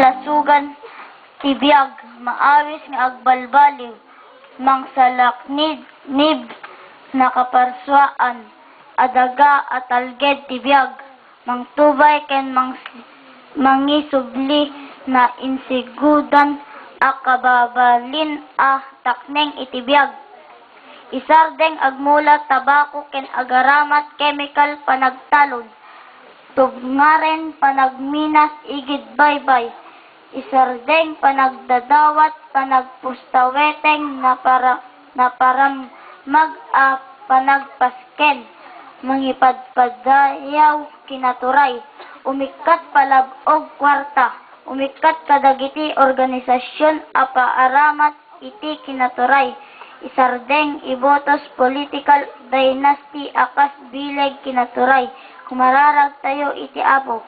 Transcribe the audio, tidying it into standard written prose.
kasugan tibiyag, maawis nga agbalbaliw, mangsalaknid nib nakaparswaan, adaga at alged tibiyag, mangtubay ken mangisubli na insigudan akababalin takneng itibiyag. Isardeng agmula tabako ken agaramat chemical panagtalon, tugngaren panagminas igid baybay, isardeng panagdadawat panagpustaweteng na param panagpasken, mangipadpadayaw kinaturay, umikat palabog kwarta, umikat kadagiti organisasyon apaaramat iti kinaturay, isardeng ibotos political dynasty akas bileg kinaturay, kumararag tayo iti Apo.